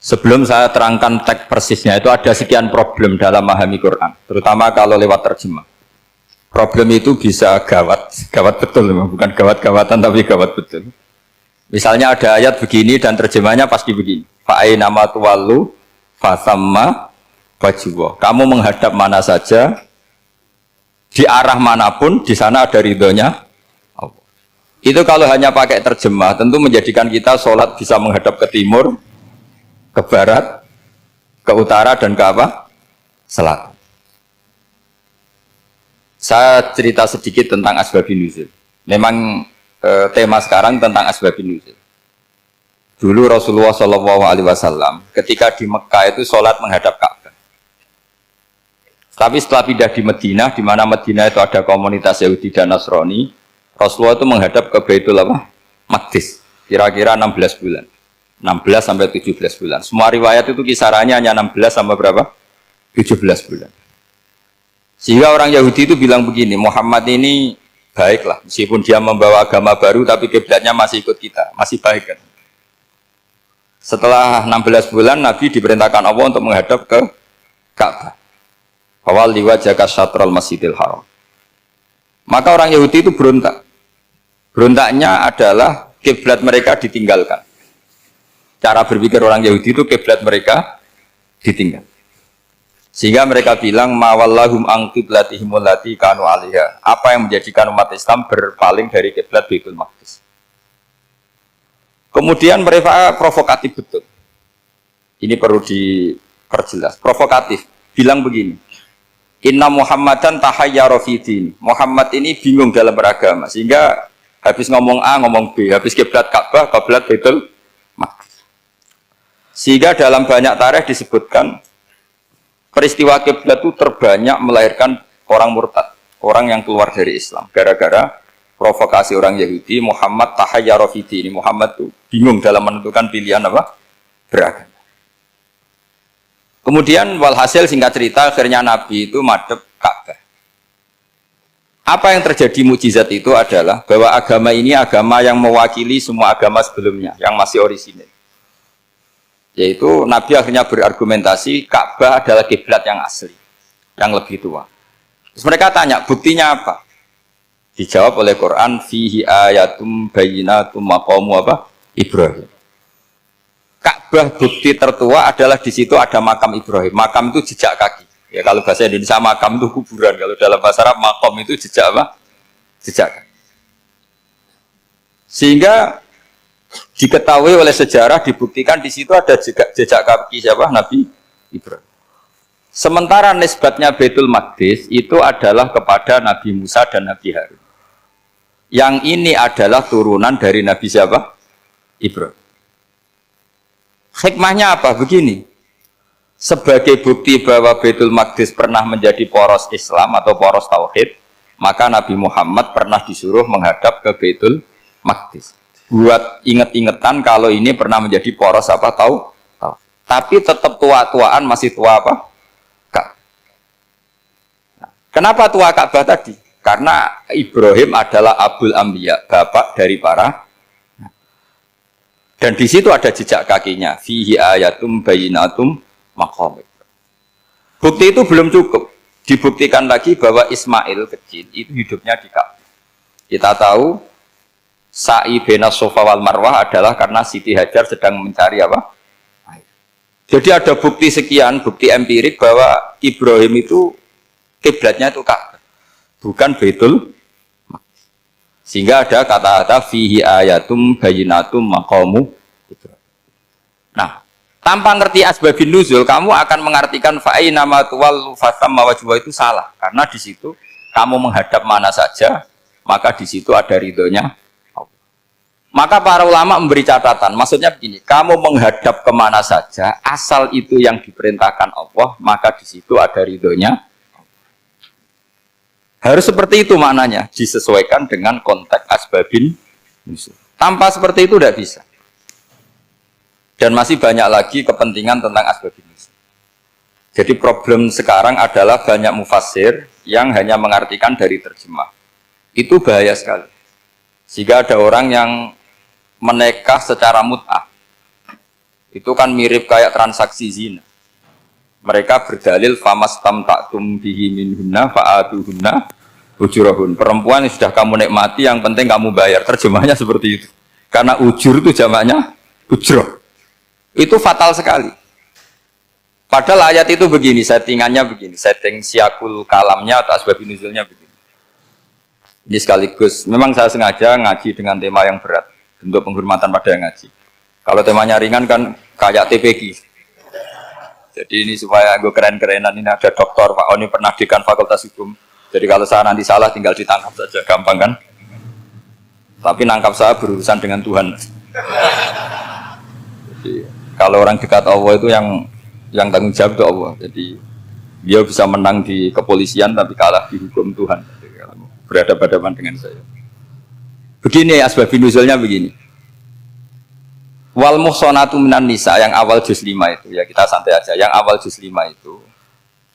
Sebelum saya terangkan teks persisnya, itu ada sekian problem dalam memahami Quran, terutama kalau lewat terjemah. Problem itu bisa gawat, gawat betul, bukan gawat-gawatan tapi gawat betul. Misalnya ada ayat begini dan terjemahnya pasti begini. Fa'ainama tuwallu fasamma wajhullah. Kamu menghadap mana saja, di arah manapun, di sana ada ridhonya Allah. Itu kalau hanya pakai terjemah, tentu menjadikan kita sholat bisa menghadap ke timur, ke barat, ke utara, dan ke apa? Selatan. Saya cerita sedikit tentang asbabun nuzul. Memang tema sekarang tentang asbabun nuzul. Dulu Rasulullah SAW ketika di Mekah itu sholat menghadap Ka'bah. Tapi setelah pindah di Madinah, di mana Madinah itu ada komunitas Yahudi dan Nasrani, Rasulullah itu menghadap ke Baitul Maqdis, kira-kira 16 bulan. 16 sampai 17 bulan. Semua riwayat itu kisarannya hanya 16 sampai berapa? 17 bulan. Sehingga orang Yahudi itu bilang begini, Muhammad ini baiklah, meskipun dia membawa agama baru, tapi kiblatnya masih ikut kita, masih baik kan. Setelah 16 bulan, Nabi diperintahkan Allah untuk menghadap ke Ka'bah. Awal liwajaka syatrul masjidil haram. Maka orang Yahudi itu berontak. Berontaknya adalah kiblat mereka ditinggalkan. Cara berpikir orang Yahudi itu kiblat mereka ditinggal. Sehingga mereka bilang mawallahum an qiblatihim allati kanu 'alaiha. Apa yang menjadikan umat Islam berpaling dari kiblat Baitul Maqdis. Kemudian mereka provokatif betul. Ini perlu diperjelas. Provokatif. Bilang begini. Inna Muhammadan tahayyara fi din. Muhammad ini bingung dalam beragama. Sehingga habis ngomong A ngomong B, habis kiblat Ka'bah, kiblat Baitul Maqdis. Sehingga dalam banyak tarikh disebutkan peristiwa kiblat itu terbanyak melahirkan orang murtad, orang yang keluar dari Islam. Gara-gara provokasi orang Yahudi, Muhammad tahayyara fi din. Muhammad itu bingung dalam menentukan pilihan apa? Beragama. Kemudian walhasil singkat cerita akhirnya Nabi itu madhep Ka'bah. Apa yang terjadi mukjizat itu adalah bahwa agama ini agama yang mewakili semua agama sebelumnya yang masih orisinil. Yaitu Nabi akhirnya berargumentasi Ka'bah adalah kiblat yang asli, yang lebih tua. Terus mereka tanya, buktinya apa? Dijawab oleh Quran, fihi ayatum bayyinatum maqamu apa? Ibrahim. Ka'bah bukti tertua adalah di situ ada makam Ibrahim. Makam itu jejak kaki. Ya kalau bahasa Indonesia makam itu kuburan. Kalau dalam bahasa Arab makom itu jejak apa? Jejak kaki. Sehingga diketahui oleh sejarah dibuktikan di situ ada jejak kaki siapa? Nabi Ibrahim. Sementara nisbatnya Baitul Maqdis itu adalah kepada Nabi Musa dan Nabi Harun. Yang ini adalah turunan dari Nabi siapa? Ibrahim. Hikmahnya apa? Begini, sebagai bukti bahwa Baitul Maqdis pernah menjadi poros Islam atau poros Tauhid, maka Nabi Muhammad pernah disuruh menghadap ke Baitul Maqdis. Buat inget-ingetan kalau ini pernah menjadi poros apa tahu? Tapi tetap tua-tuaan masih tua apa? Ka'bah. Nah, kenapa tua Ka'bah tadi? Karena Ibrahim adalah Abul Anbiya, bapak dari para. Dan di situ ada jejak kakinya. Fihi ayatum bayyinatum maqam. Bukti itu belum cukup. Dibuktikan lagi bahwa Ismail kecil itu hidupnya di Ka'bah. Kita tahu sa'i baina Safa wal Marwah adalah karena Siti Hajar sedang mencari apa? Air. Jadi ada bukti sekian, bukti empirik bahwa Ibrahim itu kiblatnya itu Ka'bah, bukan Baitul. Sehingga ada kata-kata fihi ayatum bayyinatum maqamu. Nah, tanpa ngerti asbabun nuzul, kamu akan mengartikan fa'ainama tuwallu fasamma wajhullah itu salah. Karena di situ kamu menghadap mana saja, maka di situ ada ridhonya. Maka para ulama memberi catatan, maksudnya begini, kamu menghadap kemana saja, asal itu yang diperintahkan Allah, maka di situ ada ridhonya. Harus seperti itu maknanya, disesuaikan dengan konteks asbabun nuzul. Tanpa seperti itu tidak bisa. Dan masih banyak lagi kepentingan tentang asbabun nuzul. Jadi problem sekarang adalah banyak mufassir yang hanya mengartikan dari terjemah. Itu bahaya sekali. Sehingga ada orang yang menikah secara mut'ah. Itu kan mirip kayak transaksi zina. Mereka berdalil famastam taktum bihi minhunna fa'atuhunna ujurahun. Perempuan yang sudah kamu nikmati, yang penting kamu bayar. Terjemahnya seperti itu. Karena ujur itu jamaknya ujroh. Itu fatal sekali. Padahal ayat itu begini, settingannya begini, setting siakul kalamnya atau asbab nuzulnya begini. Ini sekaligus, memang saya sengaja ngaji dengan tema yang berat, bentuk penghormatan pada yang ngaji. Kalau temanya ringan kan kayak TPG. Jadi ini supaya gue keren-kerenan, ini ada doktor, Pak Oni pernah dekan Fakultas Hukum. Jadi kalau saya nanti salah tinggal ditangkap saja, gampang kan? Tapi nangkap saya berurusan dengan Tuhan. Jadi kalau orang dekat Allah itu yang tanggung jawab itu Allah. Jadi dia bisa menang di kepolisian tapi kalah di hukum Tuhan. Jadi, berhadapan-hadapan dengan saya. Begini asbabun nuzulnya begini. Wal muhsanatu minan nisa yang awal juz 5 itu ya kita santai aja. Yang awal juz 5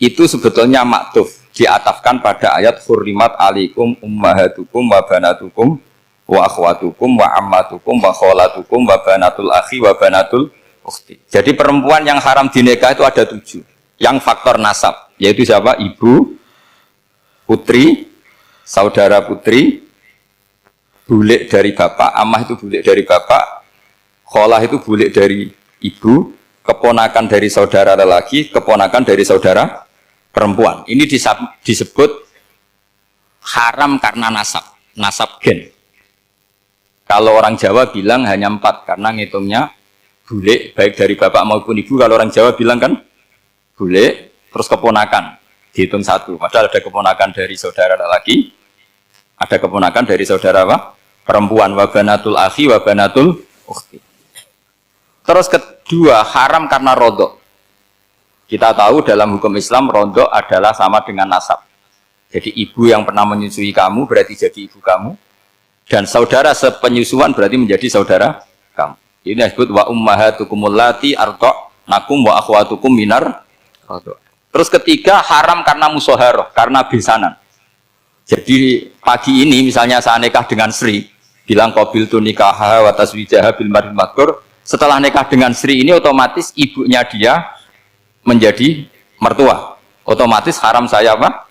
itu sebetulnya maktuf diatafkan pada ayat hurrimat alaikum ummahatukum wa banatukum wa akhwatukum wa ammatukum wa kholatukum wa banatul akhi wa banatul ukhti. Jadi perempuan yang haram dinikah itu ada 7. Yang faktor nasab yaitu siapa? Ibu, putri, saudara putri, bulik dari bapak, amah itu bulik dari bapak, kholah itu bulik dari ibu, keponakan dari saudara lelaki, keponakan dari saudara perempuan. Ini disebut haram karena nasab gen. Kalau orang Jawa bilang hanya 4 karena ngitungnya bulik baik dari bapak maupun ibu. Kalau orang Jawa bilang kan bulik terus keponakan dihitung 1. Padahal ada keponakan dari saudara lelaki, ada keponakan dari saudara apa? Perempuan. Wa banatul akhi wa banatul ukhti. Terus kedua, haram karena rodok. Kita tahu dalam hukum Islam rodok adalah sama dengan nasab. Jadi ibu yang pernah menyusui kamu berarti jadi ibu kamu. Dan saudara sepenyusuan berarti menjadi saudara kamu. Ini disebut wa ummahatukum allati arda'nakum wa akhwatukum minar rodok. Terus ketiga, haram karena musoharoh, karena besanan. Jadi pagi ini misalnya saya nikah dengan Sri, bilang qabiltu nikaha wa taswijaha bil marhum madkur. Setelah nikah dengan Sri ini otomatis ibunya dia menjadi mertua. Otomatis haram saya apa?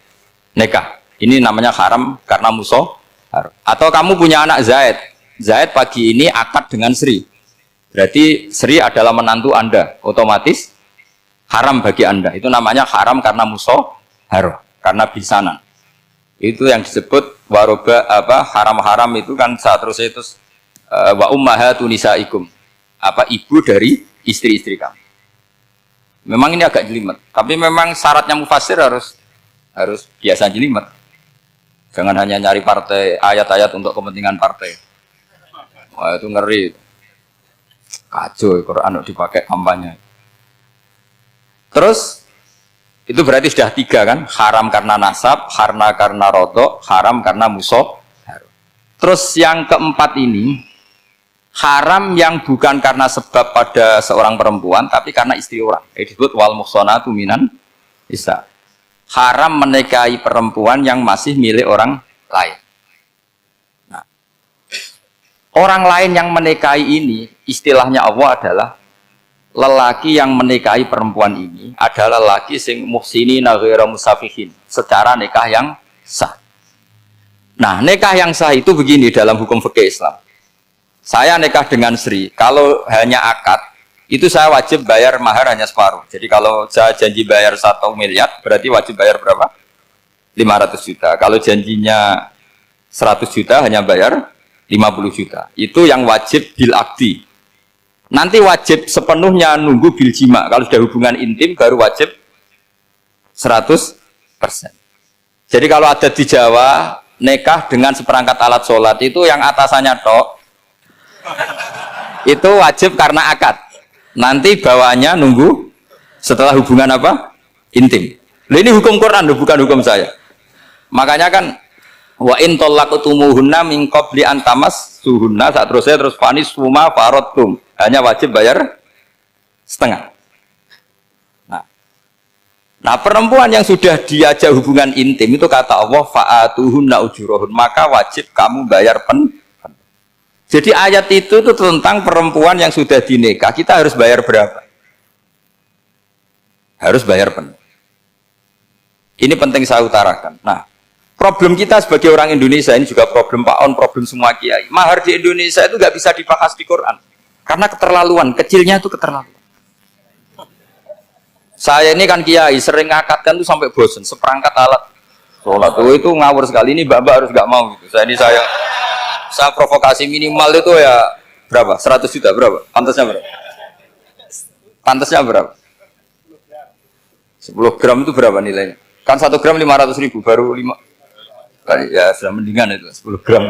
Nikah. Ini namanya haram karena musoh. Atau kamu punya anak Zaid. Zaid pagi ini akad dengan Sri. Berarti Sri adalah menantu Anda. Otomatis haram bagi Anda. Itu namanya haram karena musoh haram. Karena bisanan. Itu yang disebut waroba apa haram-haram itu kan seterusnya itu wa ummahatu nisaikum. Apa ibu dari istri-istri kamu. Memang ini agak jelimet, tapi memang syaratnya mufassir harus biasa jelimet. Jangan hanya nyari partai ayat-ayat untuk kepentingan partai. Wah itu ngeri. Kacau Quran dipakai kampanye. Terus itu berarti sudah 3 kan? Haram karena nasab, karena rodok, haram karena musoh. Terus yang keempat ini haram yang bukan karena sebab pada seorang perempuan tapi karena istri orang. Disebut wal muhsanatu minan nisa. Haram menikahi perempuan yang masih milik orang lain. Nah, orang lain yang menikahi ini istilahnya Allah adalah lelaki yang menikahi perempuan ini adalah lelaki sing muhsinina ghairu musafihin, secara nikah yang sah. Nah, nikah yang sah itu begini dalam hukum fikih Islam. Saya nikah dengan Sri, kalau hanya akad, itu saya wajib bayar mahar hanya separuh. Jadi kalau saya janji bayar 1 miliar, berarti wajib bayar berapa? 500 juta. Kalau janjinya 100 juta, hanya bayar 50 juta. Itu yang wajib bil akdi. Nanti wajib sepenuhnya nunggu bil jima. Kalau sudah hubungan intim, baru wajib 100%. Jadi kalau ada di Jawa, nikah dengan seperangkat alat sholat, itu yang atasannya tok, itu wajib karena akad. Nanti bawahnya nunggu setelah hubungan apa? Intim. Ini hukum Quran, bukan hukum saya. Makanya kan wa in talaqtumuhunna min qabli an tamassuhunna, saat terus fanis suma faradtum. Hanya wajib bayar setengah. Nah, perempuan yang sudah diajak hubungan intim itu kata Allah fa'atuhunna ujurahun, maka wajib kamu bayar Jadi ayat itu tuh tentang perempuan yang sudah dinikah, kita harus bayar berapa? Harus bayar penuh. Ini penting saya utarakan. Nah, problem kita sebagai orang Indonesia ini juga problem Pak On, problem semua kiai. Mahar di Indonesia itu nggak bisa dibahas di Quran karena keterlaluan, kecilnya itu keterlaluan. Saya ini kan kiai, sering ngakatkan tuh sampai bosen, seperangkat alat sholat itu ngawur sekali. Ini mbak harus nggak mau gitu. Saya provokasi minimal itu ya berapa? 100 juta berapa? Pantasnya berapa? Pantasnya berapa? 10 gram itu berapa nilainya? Kan 1 gram 500.000 baru 5. Ya sudah mendingan itu 10 gram.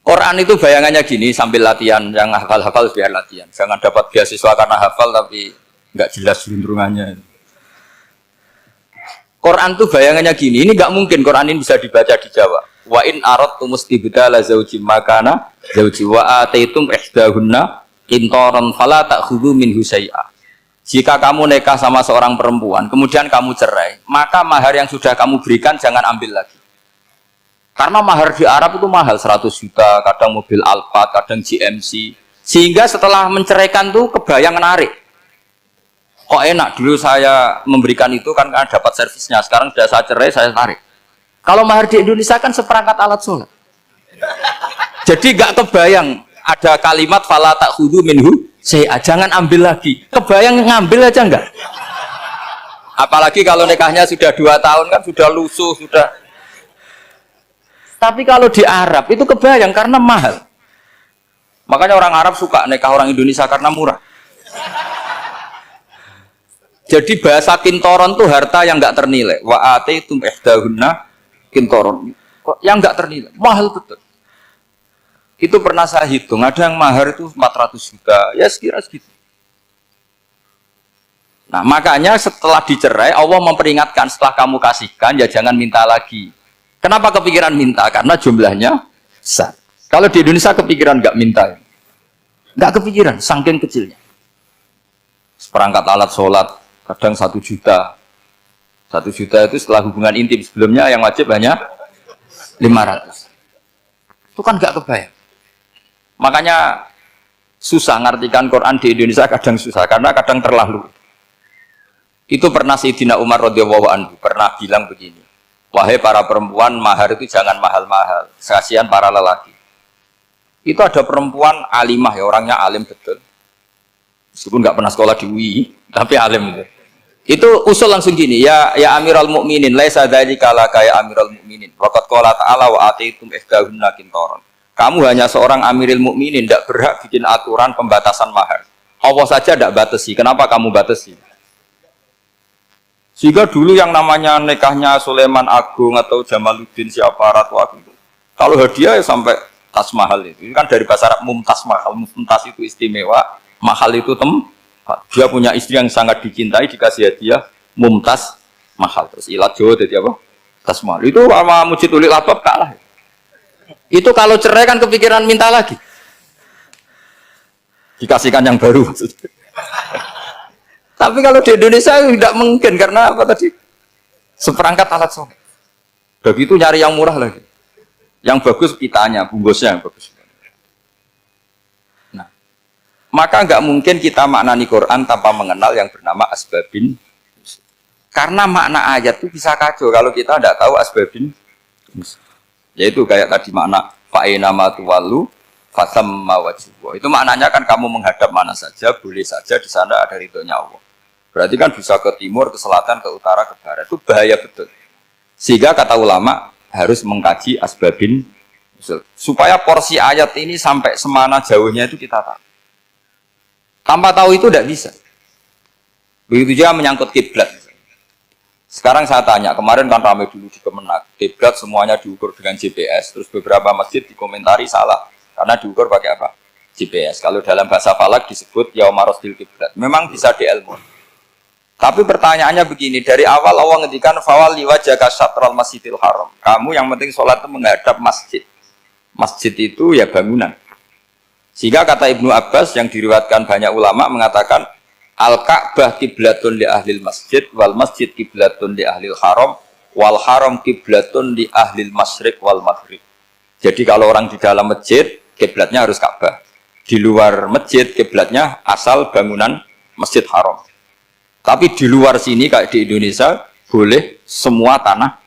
Quran itu bayangannya gini sambil latihan, yang hafal-hafal biar latihan. Jangan dapat beasiswa karena hafal tapi nggak jelas lindrungannya. Quran tuh bayangannya gini, ini nggak mungkin Quran ini bisa dibaca di Jawa. Wa in aradtum mustibdala zawjin makana zawji wa ataitum ihdahunna qintaran fala ta'khudhu minhu syai'a. Jika kamu nikah sama seorang perempuan, kemudian kamu cerai, maka mahar yang sudah kamu berikan jangan ambil lagi. Karena mahar di Arab itu mahal, 100 juta, kadang mobil Alphard, kadang GMC. Sehingga setelah menceraikan tuh kebayang menarik. Kok enak, dulu saya memberikan itu kan karena dapat servisnya, sekarang sudah saya cerai, saya tarik. Kalau mahar di Indonesia kan seperangkat alat sholat. Jadi gak kebayang ada kalimat fala ta'khudhu minhu syai'a, jangan ambil lagi. Kebayang ngambil aja enggak? Apalagi kalau nikahnya sudah 2 tahun kan sudah lusuh, sudah. Tapi kalau di Arab itu kebayang karena mahal. Makanya orang Arab suka nikah orang Indonesia karena murah. Jadi bahasa kintoron tuh harta yang enggak ternilai. Wa ataitum ihdahunna kintoron, yang enggak ternilai, mahal betul. Itu pernah saya hitung, ada yang mahar itu 400 juta, ya sekira segitu. Nah makanya setelah dicerai, Allah memperingatkan setelah kamu kasihkan, ya jangan minta lagi. Kenapa kepikiran minta? Karena jumlahnya besar. Kalau di Indonesia kepikiran nggak minta, nggak kepikiran, saking kecilnya. Seperangkat alat sholat, kadang 1 juta. 1 juta itu setelah hubungan intim, sebelumnya yang wajib hanya 500. Itu kan gak kebayang. Makanya susah ngartikan Quran di Indonesia, kadang susah karena kadang terlalu. Itu pernah Sayyidina Umar radhiyallahu anhu pernah bilang begini, wahai para perempuan, mahar itu jangan mahal-mahal, kasihan para lelaki. Itu ada perempuan alimah ya, orangnya alim betul, meskipun nggak pernah sekolah di UI tapi alim itu. Itu usul langsung gini, ya Amirul Mukminin, laisa dzalika laka ya Amirul Mukminin. Waqad qala ta'ala wa ataitum ihdahunna qintaran. Kamu hanya seorang Amirul Mukminin, tidak berhak bikin aturan pembatasan mahar. Allah saja tidak batasi, kenapa kamu batasi? Sehingga dulu yang namanya nikahnya Sulaiman Agung atau Jamaluddin siapa Ratu Agung itu, kalau hadiah ya sampai tas mahal itu. Ini kan dari bahasa Arab mumtaz mahal, mumtaz itu istimewa, mahal itu dia punya istri yang sangat dicintai, dikasih hadiah mumtaz mahal. Terus ilat Jawa jadi apa? Tas mahal. Itu sama Mujid Ulil Albab kalah. Itu kalau cerai kan kepikiran minta lagi. Dikasihkan yang baru maksudnya. Tapi kalau di Indonesia tidak mungkin karena apa tadi? Seperangkat alat sholat. Begitu nyari yang murah lagi. Yang bagus kitanya, bungkusnya yang bagus. Maka nggak mungkin kita maknani Quran tanpa mengenal yang bernama asbabin. Karena makna ayat itu bisa kacau kalau kita tidak tahu asbabin. Yaitu kayak tadi makna fa'ina ma tuwallu fasamma wajhu. Itu maknanya kan kamu menghadap mana saja, boleh saja di sana ada ridhonya Allah. Berarti kan bisa ke timur, ke selatan, ke utara, ke barat. Itu bahaya betul. Sehingga kata ulama harus mengkaji asbabin supaya porsi ayat ini sampai semana jauhnya itu kita tahu. Tanpa tahu itu tidak bisa. Begitu juga menyangkut kiblat. Sekarang saya tanya, kemarin kan ramai dulu di Kemenak, kiblat semuanya diukur dengan GPS, terus beberapa masjid dikomentari salah karena diukur pakai apa? GPS. Kalau dalam bahasa falak disebut yaumarosdil kiblat. Memang bisa diilmu. Tapi pertanyaannya begini, dari awal Allah ngendikan fawalli wajhaka syatral masjidil haram. Kamu yang penting sholat itu menghadap masjid. Masjid itu ya bangunan. Sehingga kata Ibnu Abbas yang diriwayatkan banyak ulama mengatakan Al-Ka'bah kiblatun li ahlil masjid wal masjid kiblatun li ahlil haram wal haram kiblatun li ahlil masyriq wal maghrib. Jadi kalau orang di dalam masjid, kiblatnya harus Ka'bah. Di luar masjid, kiblatnya asal bangunan Masjid Haram. Tapi di luar sini kayak di Indonesia boleh semua tanah.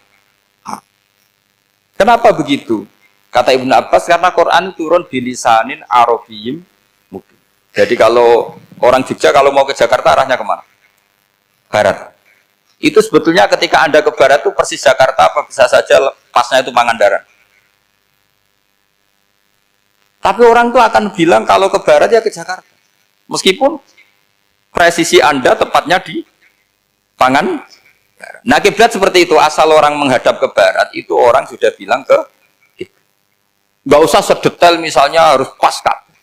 Kenapa begitu? Kata Ibnu Abbas karena Quran turun bilisanin Arabiyyim mubin. Jadi kalau orang Jogja kalau mau ke Jakarta arahnya kemana? Barat. Itu sebetulnya ketika Anda ke barat itu persis Jakarta apa bisa saja pasnya itu Pangandaran. Tapi orang itu akan bilang kalau ke barat ya ke Jakarta. Meskipun presisi Anda tepatnya di Pangan. Nah kiblat seperti itu, asal orang menghadap ke barat itu orang sudah bilang ke kiblat. Nggak usah sedetail misalnya harus pas Ka'bah.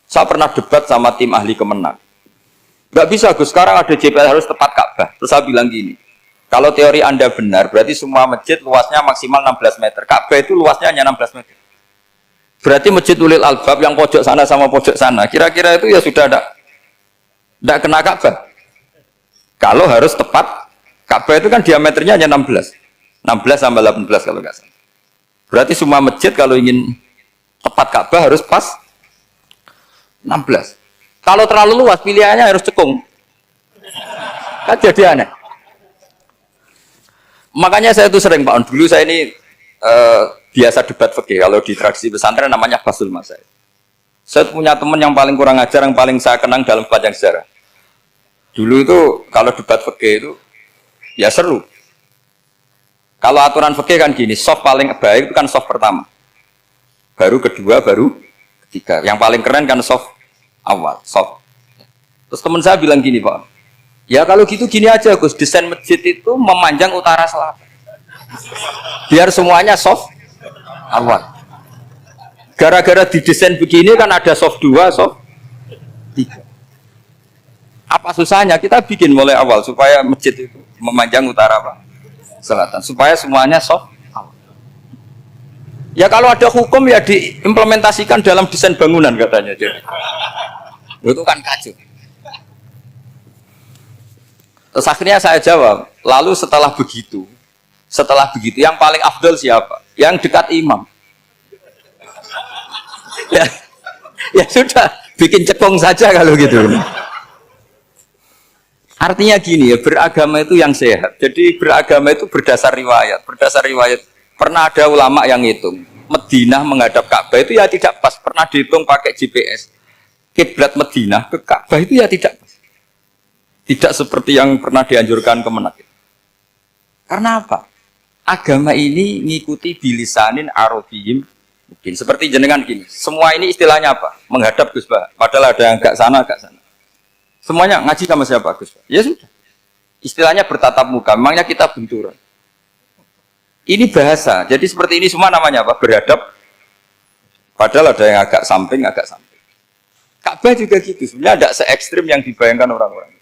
Saya pernah debat sama tim ahli Kemenang. Nggak bisa Gus, sekarang ada JPL harus tepat Ka'bah. Terus saya bilang gini, kalau teori Anda benar, berarti semua masjid luasnya maksimal 16 meter. Ka'bah itu luasnya hanya 16 meter. Berarti Masjid Ulil Albab yang pojok sana sama pojok sana, kira-kira itu ya sudah tidak kena Ka'bah. Kalau harus tepat, Ka'bah itu kan diameternya hanya 16. 16 sampai 18 kalau nggak salah. Berarti semua masjid kalau ingin tepat Ka'bah harus pas 16. Kalau terlalu luas pilihannya harus cekung. Kan jadi aneh. Makanya saya itu sering Pak On, dulu saya ini biasa debat fikih. Kalau di tradisi pesantren namanya Basul Masail. Saya punya teman yang paling kurang ajar, yang paling saya kenang dalam sepanjang sejarah. Dulu itu kalau debat fikih itu ya seru. Kalau aturan fikih kan gini, soft paling baik itu kan soft pertama. Baru kedua, baru ketiga. Yang paling keren kan soft awal, soft. Terus teman saya bilang gini Pak, ya kalau gitu gini aja Gus, desain masjid itu memanjang utara selatan. Biar semuanya soft awal. Gara-gara didesain begini kan ada soft 2, soft 3. Apa susahnya kita bikin mulai awal supaya masjid itu memanjang utara Pak, selatan, supaya semuanya soft awal. Ya kalau ada hukum ya diimplementasikan dalam desain bangunan katanya. Jadi itu kan kacau. Terus akhirnya saya jawab, lalu setelah begitu yang paling afdol siapa? Yang dekat imam. Ya sudah, bikin cekung saja kalau gitu. Artinya gini ya, beragama itu yang sehat. Jadi beragama itu berdasar riwayat. Berdasar riwayat, pernah ada ulama yang hitung, Madinah menghadap Ka'bah itu ya tidak pas. Pernah dihitung pakai GPS. Kiblat Madinah ke Ka'bah itu ya tidak pas. Tidak seperti yang pernah dianjurkan Kemenak. Karena apa? Agama ini ngikuti bilisanin Arabiyyim mungkin. Seperti jenengan gini. Semua ini istilahnya apa? Menghadap Gus Bah. Padahal ada yang agak sana, agak sana. Semuanya ngaji sama siapa Gus Bah? Ya sudah. Istilahnya bertatap muka. Memangnya kita benturan. Ini bahasa. Jadi seperti ini semua namanya apa? Berhadap. Padahal ada yang agak samping, agak samping. Ka'bah juga gitu. Sebenarnya tidak se-ekstrim yang dibayangkan orang-orang.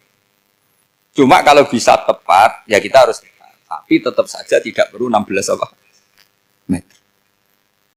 Cuma kalau bisa tepat, ya kita harus tepat. Tapi tetap saja tidak perlu 16 apa.